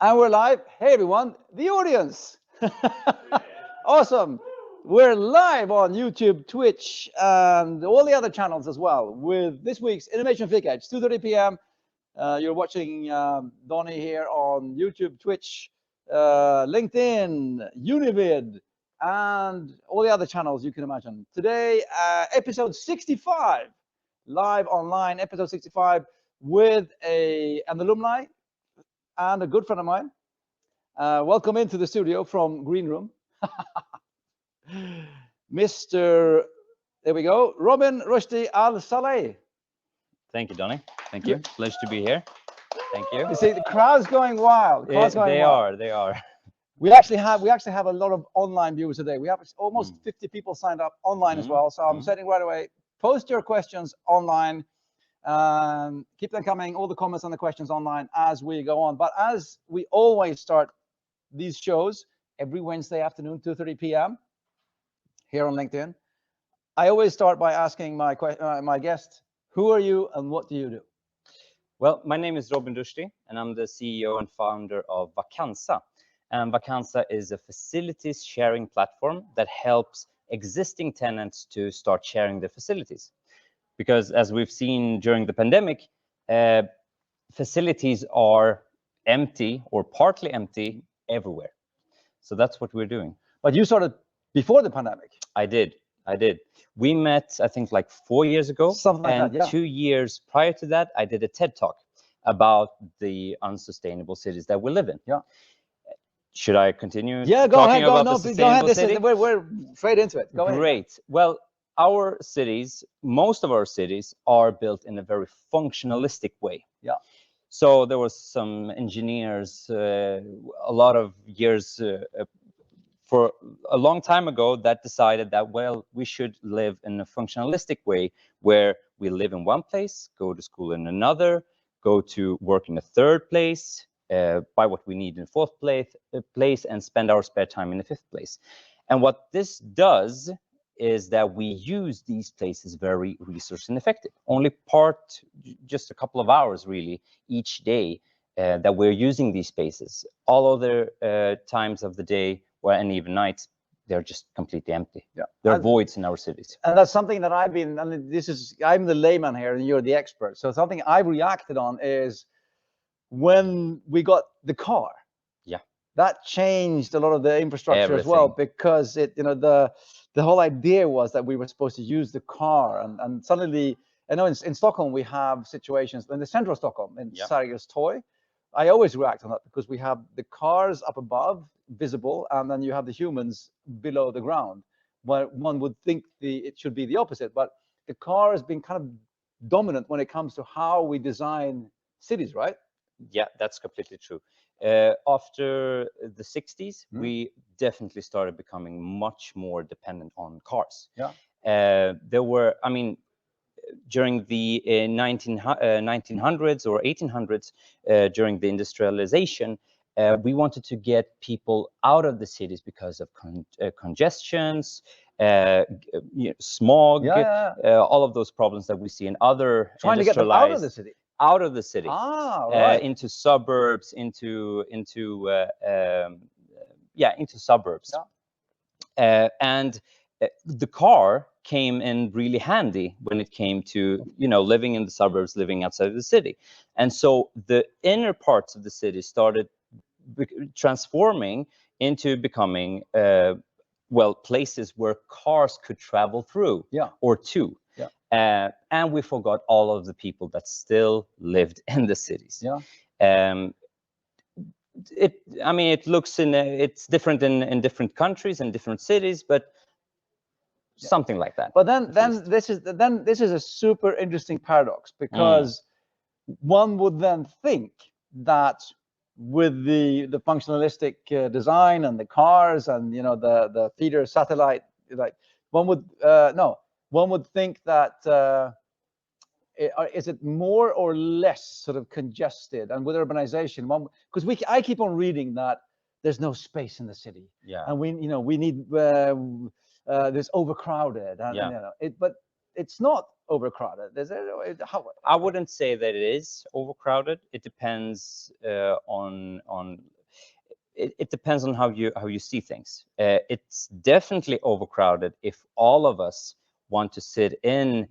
And we're live. Hey, everyone, the audience. Awesome. We're live on YouTube, Twitch, and all the other channels as well with this week's Innovation Fika. It's 2:30 p.m. You're watching Donnie here on YouTube, Twitch, LinkedIn, Univid, and all the other channels you can imagine. Today, episode 65, live online, episode 65, with an alumni and a good friend of mine. Welcome into the studio from Green Room. Mr. There we go, Robin Rushdi Al-Sálehi. Thank you, Donnie. Thank you. Pleasure to be here. Thank you. You see, the crowd's going wild. They are. We actually have a lot of online viewers today. We have almost 50 people signed up online as well. So I'm setting right away. Post your questions online. Keep them coming, all the comments and the questions online as we go on. But as we always start these shows every Wednesday afternoon, 2:30 p.m. here on LinkedIn, I always start by asking my guest, who are you and what do you do? Well, my name is Robin Rushdi, and I'm the CEO and founder of Vakansa. And Vakansa is a facilities sharing platform that helps existing tenants to start sharing their facilities. Because as we've seen during the pandemic, facilities are empty or partly empty everywhere. So that's what we're doing. But you started before the pandemic. I did. We met, I think, like 4 years ago. Something like that, yeah. 2 years prior to that, I did a TED Talk about the unsustainable cities that we live in. Yeah. Should I continue? Yeah, go ahead. Go ahead. We're straight into it. Go ahead. Great. Well, our cities, most of our cities, are built in a very functionalistic way. Yeah. So there was some engineers a lot of years for a long time ago that decided that, well, we should live in a functionalistic way where we live in one place, go to school in another, go to work in a third place, buy what we need in fourth place, and spend our spare time in the fifth place. And what this does is that we use these places very resource ineffective. Only just a couple of hours really each day that we're using these spaces. All other times of the day and even nights, they're just completely empty. Yeah. There are voids in our cities. And that's something that I'm the layman here and you're the expert. So something I've reacted on is when we got the car. Yeah. That changed a lot of the infrastructure Everything. as well, because the whole idea was that we were supposed to use the car, and suddenly, I know in Stockholm we have situations in the central Stockholm in Sergels Torg. I always react on that because we have the cars up above, visible, and then you have the humans below the ground. But one would think it should be the opposite, but the car has been kind of dominant when it comes to how we design cities, right? Yeah, that's completely true. After the 60s, we definitely started becoming much more dependent on cars. Yeah. During the 1900s or 1800s, during the industrialization, we wanted to get people out of the cities because of congestions, smog, all of those problems that we see in other trying to get them out of the city. Out of the city, right. Into suburbs, into suburbs, and the car came in really handy when it came to living in the suburbs, living outside of the city, and so the inner parts of the city started transforming into becoming places where cars could travel through or to. And we forgot all of the people that still lived in the cities. It's different in different countries and different cities, but something like that. But then this is a super interesting paradox, because one would then think that with the functionalistic design and the cars and the feeder satellite, like one would think that is it more or less sort of congested? And with urbanization, because I keep on reading that there's no space in the city, and we need there's overcrowded, and but it's not overcrowded. Is it? How? I wouldn't say that it is overcrowded. It depends it depends on how you see things. It's definitely overcrowded if all of us want to sit in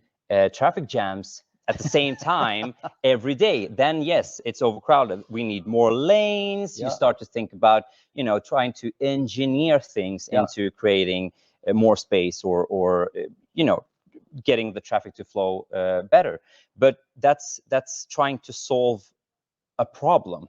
traffic jams at the same time every day. Then yes, it's overcrowded. We need more lanes. Yeah. You start to think about, you know, trying to engineer things Yeah. into creating more space or you know, getting the traffic to flow better. But that's trying to solve a problem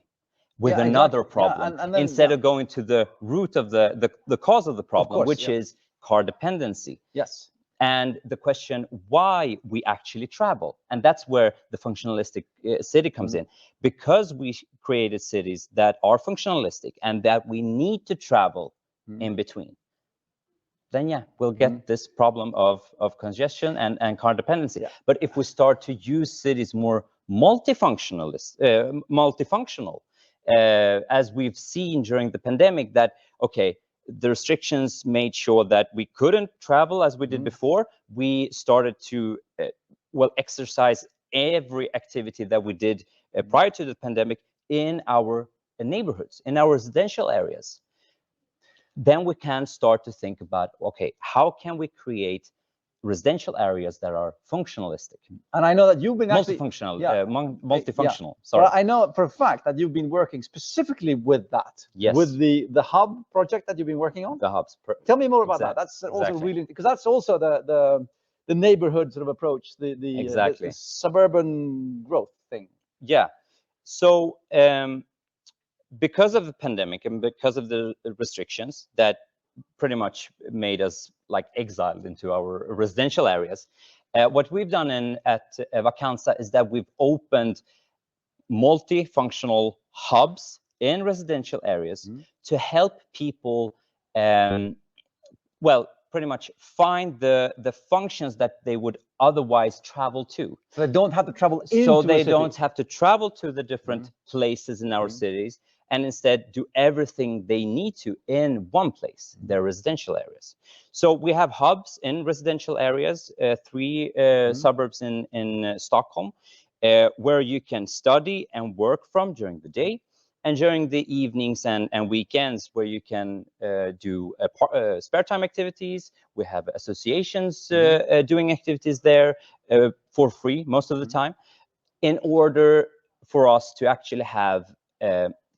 with Yeah, another exactly. Yeah, problem and then, instead yeah. of going to the root of the cause of the problem, course, which yeah. is car dependency. Yes. And the question why we actually travel. And that's where the functionalistic city comes in. Because we created cities that are functionalistic and that we need to travel in between, then yeah, we'll get this problem of congestion and car dependency. Yeah. But if we start to use cities more multifunctional, as we've seen during the pandemic, that, okay, the restrictions made sure that we couldn't travel as we did before. We started to, exercise every activity that we did prior to the pandemic in our neighborhoods, in our residential areas. Then we can start to think about, okay, how can we create residential areas that are functionalistic? And I know that you've been actually multifunctional. Sorry. Well, I know for a fact that you've been working specifically with that. Yes. With the hub project that you've been working on. The hubs. Tell me more about that. That's also really, because that's also the neighborhood sort of approach, the suburban growth thing. Yeah. So because of the pandemic and because of the restrictions that pretty much made us like exiled into our residential areas, what we've done at Vakansa is that we've opened multifunctional hubs in residential areas to help people, pretty much find the functions that they would otherwise travel to. So they don't have to travel into So they a city. don't have to travel to the different places in our cities, and instead do everything they need to in one place, their residential areas. So we have hubs in residential areas, 3 suburbs in Stockholm, where you can study and work from during the day, and during the evenings and weekends where you can do spare time activities. We have associations doing activities there for free most of the time, in order for us to actually have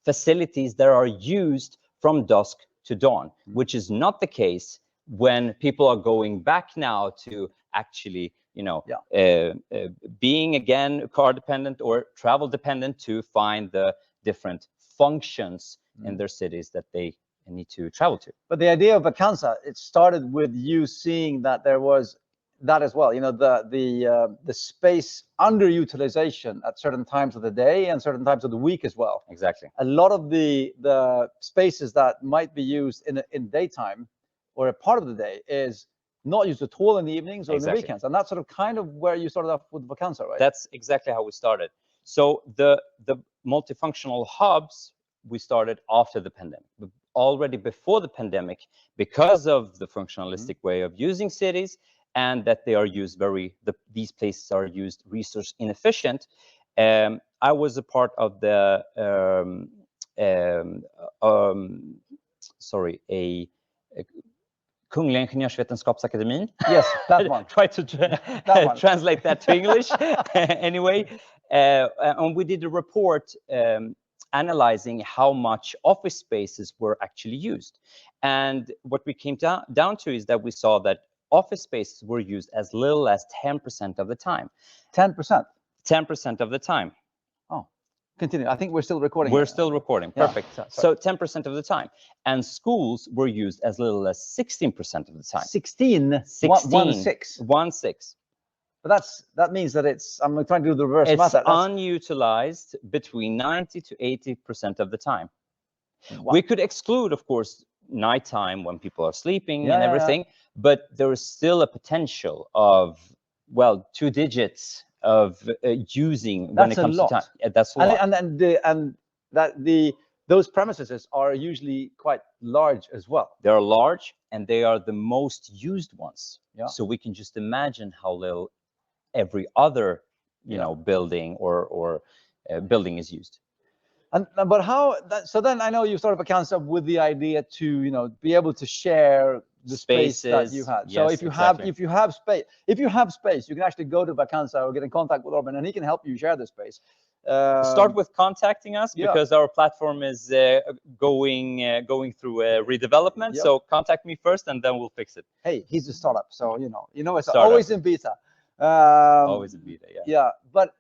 facilities that are used from dusk to dawn, which is not the case when people are going back now to actually, you know, being again car dependent or travel dependent to find the different functions in their cities that they need to travel to. But the idea of Vakansa, it started with you seeing that there was that as well, you know, the space underutilization at certain times of the day and certain times of the week as well. Exactly. A lot of the spaces that might be used in daytime or a part of the day is not used at all in the evenings or in the weekends, and that's sort of kind of where you started off with Vakansa, right? That's exactly how we started. So the multifunctional hubs we started after the pandemic. Already before the pandemic, because of the functionalistic way of using cities, and that they are used these places are used resource inefficient. I was a part of the Kungliga Ingenjörsvetenskapsakademin. Yes, that one. Try to translate that to English. Anyway, and we did a report analyzing how much office spaces were actually used. And what we came down to is that we saw that office spaces were used as little as 10% of the time. 10%? 10% of the time. Oh, continue. I think we're still recording. We're still recording. Perfect. Yeah, so 10% of the time. And schools were used as little as 16% of the time. 16? 16. 1/6. But that means that I'm trying to do the reverse math. It's unutilized between 90 to 80% of the time. Wow. We could exclude, of course, nighttime when people are sleeping and everything, but there is still a potential of, 2 digits of using when it comes to time. That's a lot. And that the those premises are usually quite large as well. They are large and they are the most used ones. Yeah. So we can just imagine how little every other, you know, building or building is used. And but how that, so then I know you started Vakansa with the idea to, you know, be able to share the space that you had. So Yes, if you exactly. if you have space, you can actually go to Vakansa or get in contact with Robin, and he can help you share the space. Start with contacting us because our platform is going through a redevelopment. So contact me first, and then we'll fix it. Hey, he's a startup, so you know it's Startup. always in beta. Always in beta, yeah. Yeah, but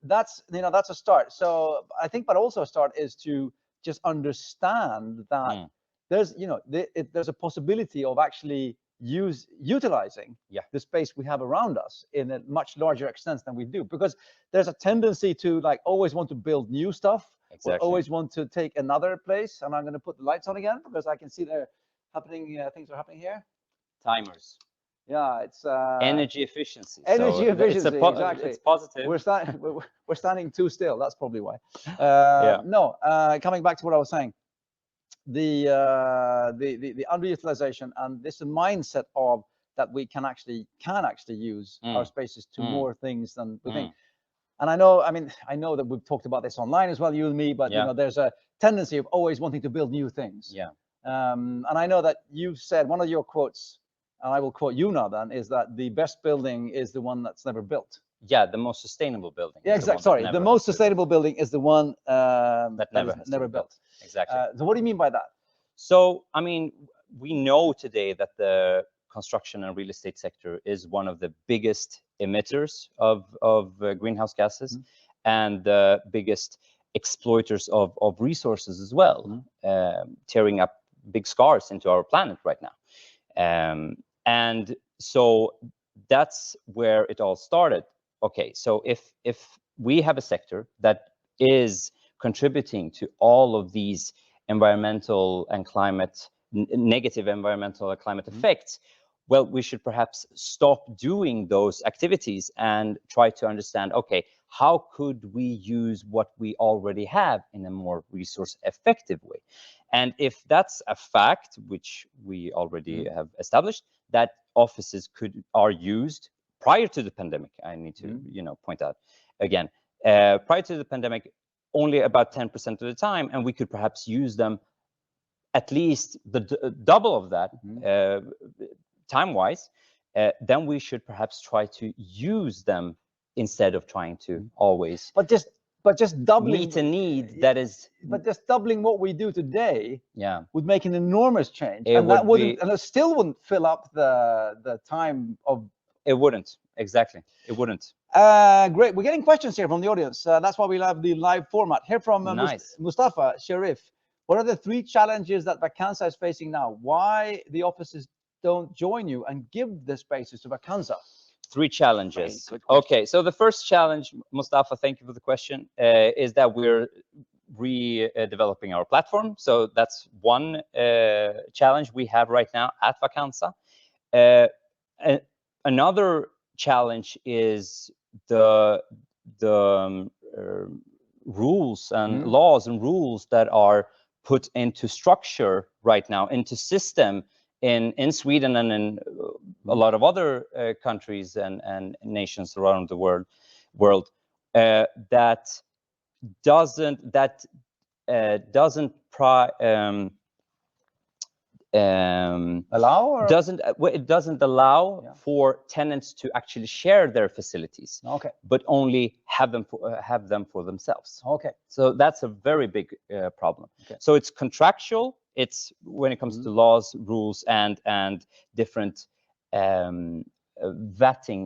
that's, you know, that's a start. So I think, but also a start is to just understand that there's, you know, there's a possibility of actually utilizing the space we have around us in a much larger extent than we do, because there's a tendency to like always want to build new stuff. Exactly. Always want to take another place. And I'm going to put the lights on again because I can see they're happening. Things are happening here. Timers. Yeah, it's energy efficiency. Energy efficiency, exactly. It's positive. We're standing too still. That's probably why. No, coming back to what I was saying, the underutilization and this mindset of that we can actually use our spaces to more things than we think. And I know, I mean, I know that we've talked about this online as well, you and me, but you know, there's a tendency of always wanting to build new things. Yeah. And I know that you've said, one of your quotes, and I will quote you now then, is that the best building is the one that's never built. Yeah, the most sustainable building. Yeah, exactly. Sorry, the most sustainable building is the one that never built. Exactly. So what do you mean by that? So, I mean, we know today that the construction and real estate sector is one of the biggest emitters of greenhouse gases and the biggest exploiters of resources as well, tearing up big scars into our planet right now. And so that's where it all started. Okay, so if we have a sector that is contributing to all of these environmental and climate negative environmental and climate effects, well, we should perhaps stop doing those activities and try to understand, okay, how could we use what we already have in a more resource effective way? And if that's a fact, which we already have established, that offices are used prior to the pandemic, I need to point out again, prior to the pandemic, only about 10% of the time, and we could perhaps use them at least the double of that time-wise, then we should perhaps try to use them instead of trying to always but just doubling meet a need that is. But just doubling what we do today, would make an enormous change, it and that wouldn't, and it still wouldn't fill up the time of. It wouldn't, exactly. It wouldn't. Great. We're getting questions here from the audience. That's why we have the live format here from Mustafa Sharif. What are the 3 challenges that Vakansa is facing now? Why the offices don't join you and give the spaces to Vakansa? 3 challenges. Okay, so the first challenge, Mustafa, thank you for the question, is that we're redeveloping our platform. So that's one challenge we have right now at Vakansa. Another challenge is the rules and laws and rules that are put into structure right now, into system in Sweden and in a lot of other countries and nations around the world that doesn't allow, or? It doesn't allow for tenants to actually share their facilities, but only have them for themselves. So that's a very big problem. So it's contractual. It's when it comes to laws, rules, and different vetting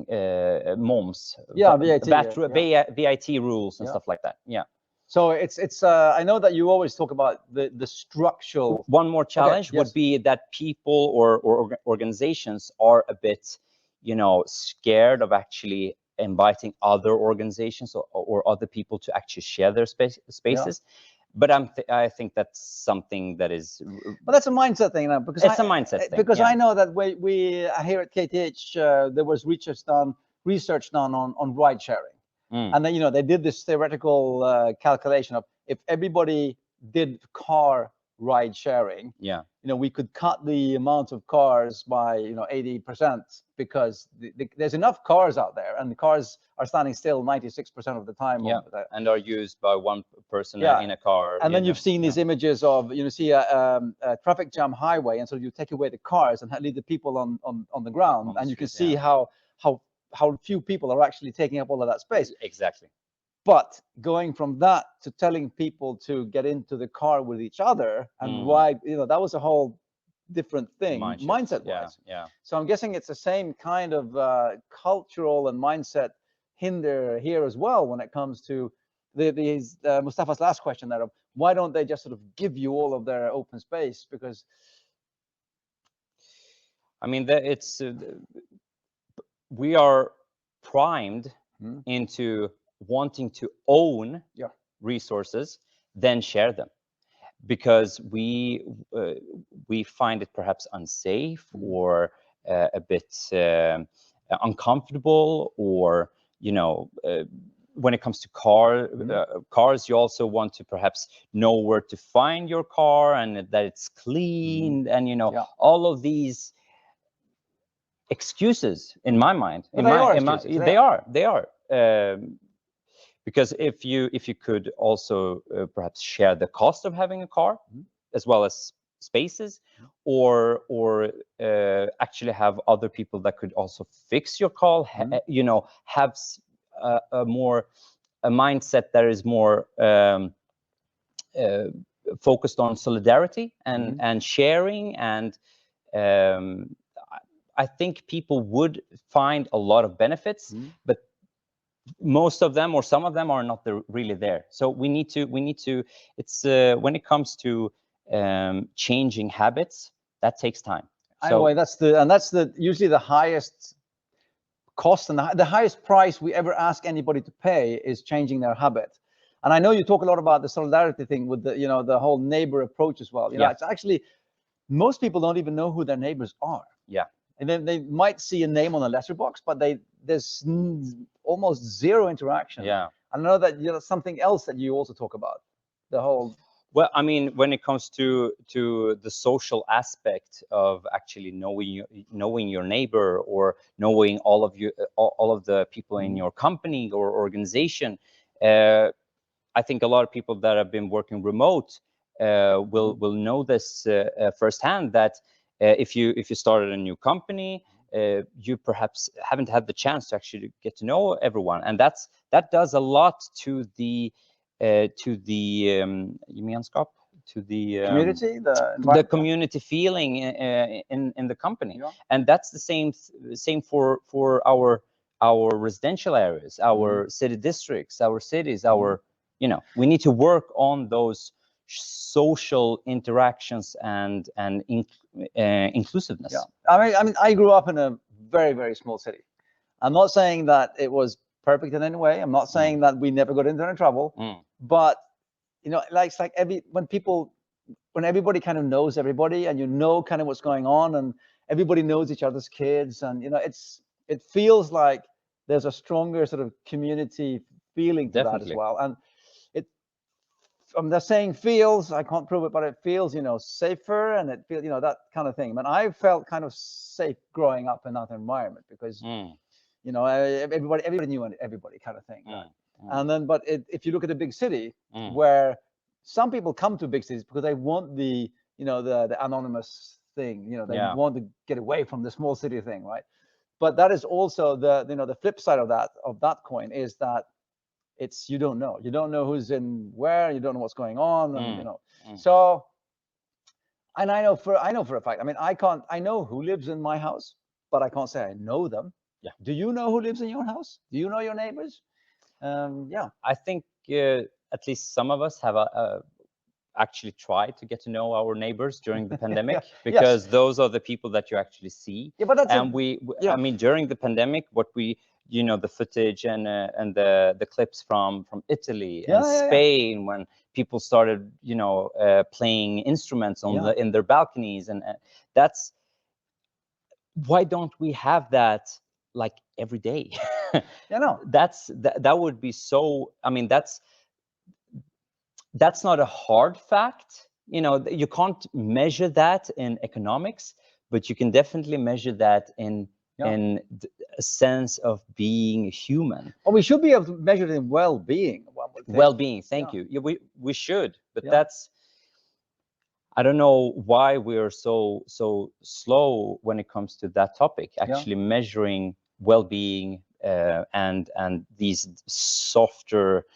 moms, VAT rules and stuff like that. Yeah. So it's I know that you always talk about the structural. One more challenge would be that people or organizations are a bit, scared of actually inviting other organizations or other people to actually share their spaces. But I think that's something that is. Well, that's a mindset thing now, because it's a mindset thing. Because I know that we here at KTH there was research done on ride sharing. And then, they did this theoretical calculation of if everybody did car ride sharing, Yeah. we could cut the amount of cars by 80% because there's enough cars out there, and the cars are standing still 96% of the time. Yeah. And are used by one person in a car. And then you've seen these images of see a traffic jam highway, and so you take away the cars and leave the people on the ground, and you can see how few people are actually taking up all of that space. Exactly. But going from that to telling people to get into the car with each other and why, that was a whole different thing, mindset-wise. Yeah. So I'm guessing it's the same kind of cultural and mindset hinder here as well when it comes to Mustafa's last question there of why don't they just sort of give you all of their open space? Because I mean, it's we are primed into wanting to own resources, then share them, because we find it perhaps unsafe or a bit uncomfortable, or when it comes to cars, you also want to perhaps know where to find your car and that it's clean, and all of these excuses in my mind. They are. Because if you could also perhaps share the cost of having a car, as well as spaces, or actually have other people that could also fix your car, have a mindset that is more focused on solidarity and sharing, and I think people would find a lot of benefits, but most of them or some of them are not really there. So we need to it's when it comes to changing habits, that takes time. Anyway, that's usually the highest cost and the highest price we ever ask anybody to pay is changing their habit. And I know you talk a lot about the solidarity thing with the whole neighbor approach as well. It's actually, most people don't even know who their neighbors are. Yeah. And then they might see a name on a letterbox, but there's almost zero interaction. Yeah. I know that something else that you also talk about, the whole. Well, I mean, when it comes to the social aspect of actually knowing your neighbor, or knowing all of the people in your company or organization, I think a lot of people that have been working remote will know this firsthand, that if you started a new company, you perhaps haven't had the chance to actually get to know everyone, and that does a lot to the gemenskap, to the community, the community feeling in the company. And that's the same for our residential areas, our city districts, our cities, we need to work on those social interactions and inclusiveness. I mean, I grew up in a very, very small city. I'm not saying that it was perfect in any way. I'm not saying that we never got into any trouble, but it's like when everybody kind of knows everybody, and kind of what's going on, and everybody knows each other's kids, and it feels like there's a stronger sort of community feeling to that as well. And I'm just saying feels, I can't prove it, but it feels, safer, and it feels, that kind of thing. And I felt kind of safe growing up in that environment because, everybody knew everybody kind of thing. And then, but if you look at a big city where some people come to big cities because they want the anonymous thing, they want to get away from the small city thing, right? But that is also the flip side of that coin, is that you don't know who's in where, you don't know what's going on, and so. And I know for a fact, I mean, I know who lives in my house, but I can't say I know them. Yeah. Do you know who lives in your house? Do you know your neighbors? I think at least some of us have actually tried to get to know our neighbors during the pandemic, because those are the people that you actually see. Yeah, but that's I mean, during the pandemic, what the footage and the clips from Italy and Spain, when people started playing instruments in their balconies, and that's why don't we have that like every day? No. That would be so. I mean, that's not a hard fact. You know, you can't measure that in economics, but you can definitely measure that in a sense of being human. Well, we should be able to measure it in well-being. Well-being, thank you. Yeah, we should, but that's, I don't know why we are so slow when it comes to that topic, actually measuring well-being and these softer.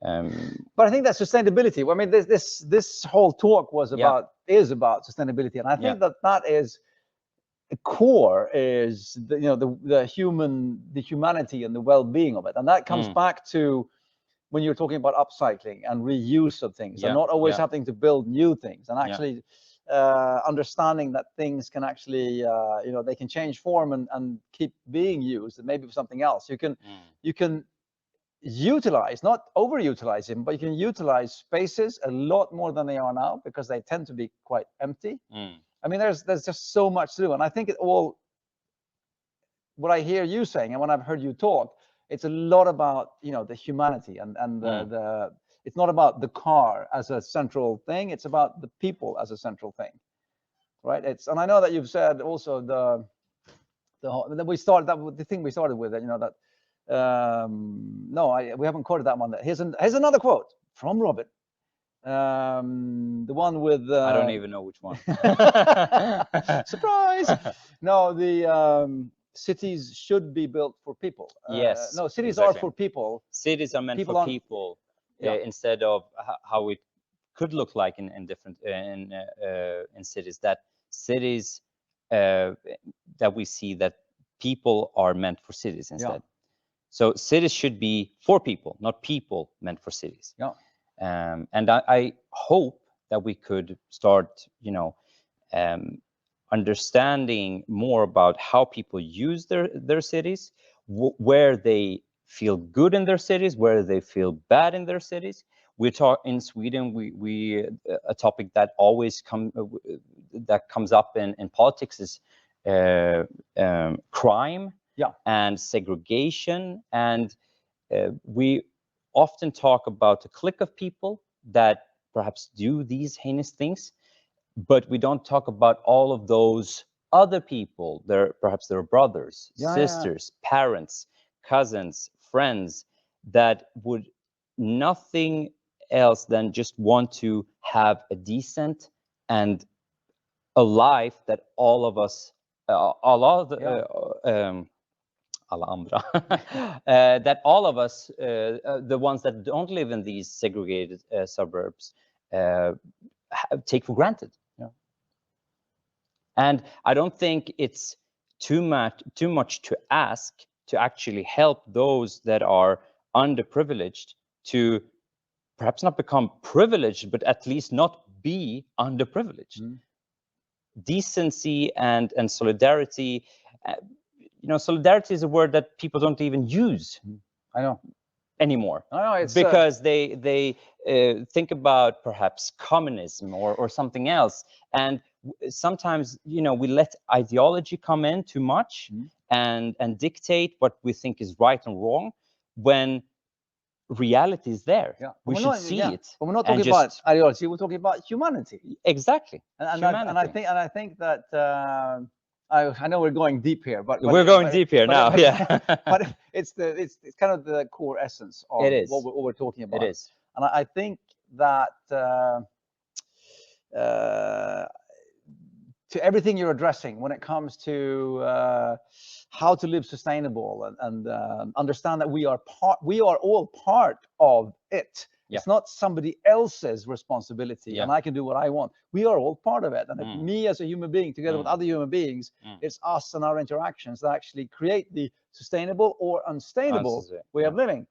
But I think that sustainability. I mean, this whole talk was about is about sustainability, and I think that is the core is the humanity and the well-being of it, and that comes back to when you're talking about upcycling and reuse of things, and not always having to build new things, and actually understanding that things can actually they can change form and keep being used, and maybe for something else. You can utilize, not overutilize them, but you can utilize spaces a lot more than they are now, because they tend to be quite empty. I mean, there's just so much to do, and I think what I hear you saying, and when I've heard you talk, it's a lot about the humanity and the it's not about the car as a central thing, it's about the people as a central thing, right? And I know that you've said also the thing we started with, that we haven't quoted that one. Here's another quote from Robin. The one with I don't even know which one. Surprise. No, the cities should be built for people. Yes. No, cities are for people. Cities are meant for people, instead of how it could look like in different in cities. That cities that we see that people are meant for cities instead. So cities should be for people, not people meant for cities. And I hope that we could start, understanding more about how people use their cities, where they feel good in their cities, where they feel bad in their cities. We talk in Sweden. We a topic that always comes up in politics is crime and segregation, and we often talk about a clique of people that perhaps do these heinous things, but we don't talk about all of those other people. Perhaps their brothers, sisters, parents, cousins, friends that would nothing else than just want to have a decent and a life that all of us, alla andra, that all of us, the ones that don't live in these segregated suburbs, take for granted. And I don't think it's too much to ask to actually help those that are underprivileged to perhaps not become privileged, but at least not be underprivileged. Decency and solidarity. Solidarity is a word that people don't even use. I know. Anymore. I know, it's because they think about perhaps communism or something else, and sometimes we let ideology come in too much and dictate what we think is right and wrong, when reality is there. We should see it. But we're not talking about ideology. We're talking about humanity. Exactly. And I think that. I know we're going deep here, but we're going deep here now. But it's kind of the core essence of what we're talking about. It is, and I think that to everything you're addressing when it comes to how to live sustainable and understand that we are all part of it. It's not somebody else's responsibility, and I can do what I want. We are all part of it. And me as a human being, together with other human beings, it's us and our interactions that actually create the sustainable or unsustainable way of living.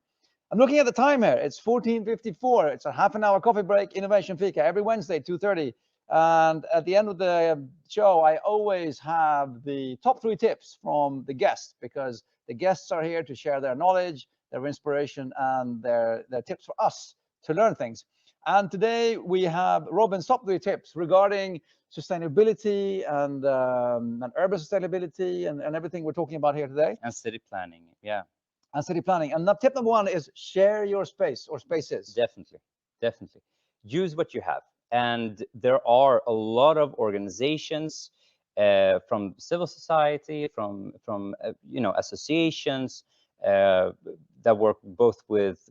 I'm looking at the time here. It's 14:54. It's a half an hour coffee break, Innovation Fika, every Wednesday, 2:30. And at the end of the show, I always have the top 3 tips from the guests, because the guests are here to share their knowledge, their inspiration, and their tips for us to learn things. And today we have Robin's top 3 tips regarding sustainability and urban sustainability and everything we're talking about here today. And city planning, And city planning. And tip number 1 is share your space or spaces. Definitely. use what you have. And there are a lot of organizations from civil society, from you know, associations that work both with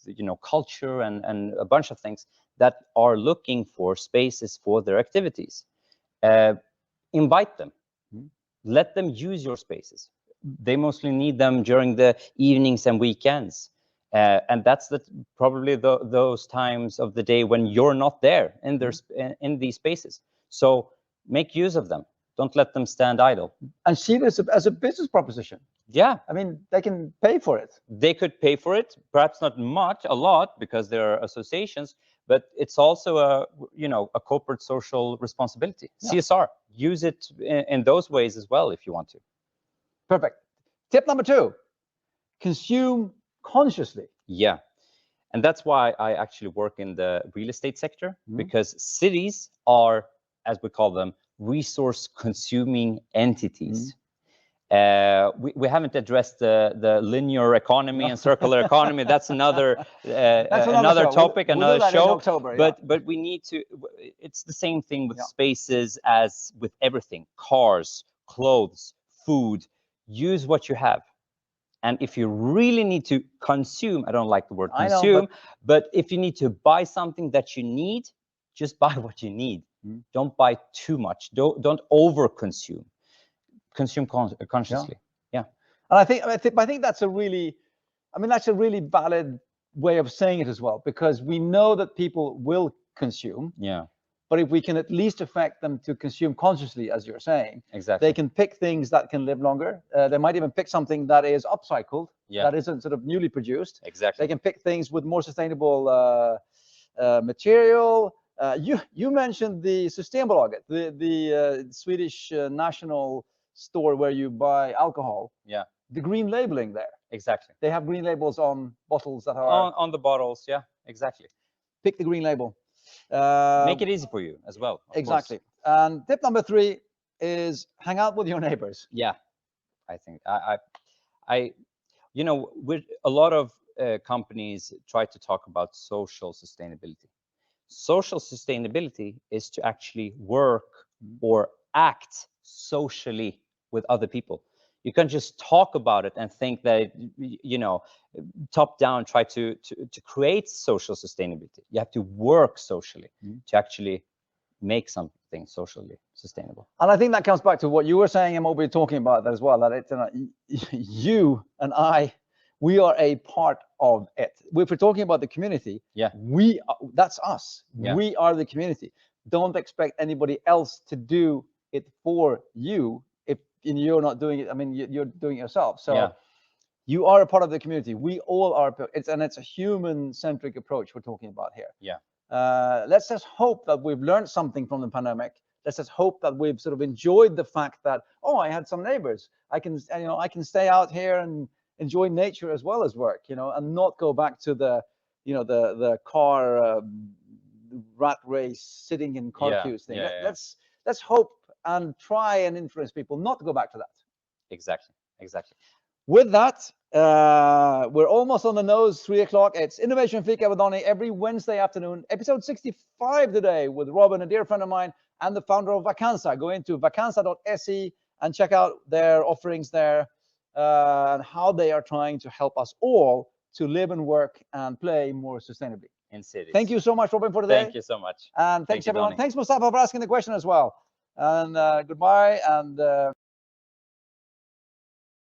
you know, culture and a bunch of things that are looking for spaces for their activities. Invite them. Let them use your spaces. They mostly need them during the evenings and weekends. And that's probably those times of the day when you're not there in in these spaces. So make use of them. Don't let them stand idle. And see this as a business proposition. Yeah. I mean, they can pay for it. They could pay for it, perhaps not a lot, because there are associations, but it's also a, you know, a corporate social responsibility, CSR. Use it in those ways as well if you want to. Perfect. Tip number 2, consume consciously. Yeah. And that's why I actually work in the real estate sector, because cities are, as we call them, resource consuming entities. We haven't addressed the linear economy and circular economy. That's another another topic, another show. October, but we need to. It's the same thing with spaces as with everything: cars, clothes, food. Use what you have. And if you really need to consume, I don't like the word consume, but if you need to buy something that you need, just buy what you need. Don't buy too much. Don't over consume. Consume consciously. Yeah. And I think that's a really, I mean, that's a really valid way of saying it as well, because we know that people will consume. Yeah. But if we can at least affect them to consume consciously, as you're saying, exactly, they can pick things that can live longer. They might even pick something that is upcycled, that isn't sort of newly produced. Exactly. They can pick things with more sustainable material. You mentioned the Systembolaget, the Swedish national store where you buy alcohol. Yeah. The green labeling there. Exactly. They have green labels on bottles that are on the bottles. Yeah. Exactly. Pick the green label. Make it easy for you as well. Exactly. And tip number 3 is hang out with your neighbors. Yeah, I think I you know, with a lot of companies try to talk about social sustainability. Social sustainability is to actually work or act socially with other people. You can't just talk about it and think that, you know, top down try to create social sustainability. You have to work socially to actually make something socially sustainable. And I think that comes back to what you were saying and what we were talking about that as well, that it's, you and I, we are a part of it. If we're talking about the community, that's us. Yeah. We are the community. Don't expect anybody else to do it for you if you're not doing it. I mean, you're doing it yourself. So you are a part of the community. We all are. It's a human-centric approach we're talking about here. Yeah. Let's just hope that we've learned something from the pandemic. Let's just hope that we've sort of enjoyed the fact that, oh, I had some neighbors. I can stay out here and enjoy nature as well as work, and not go back to the car rat race, sitting in car queues thing. Let's hope and try and influence people not to go back to that. Exactly. With that, we're almost on the nose, 3 o'clock. It's Innovation Fika with Donny every Wednesday afternoon. Episode 65 today with Robin, a dear friend of mine, and the founder of Vakansa. Go into vakansa.se and check out their offerings there and how they are trying to help us all to live and work and play more sustainably in cities. Thank you so much, Robin, for today. Thank you so much. And thanks, everyone. Donny. Thanks, Mustafa, for asking the question as well. And goodbye. And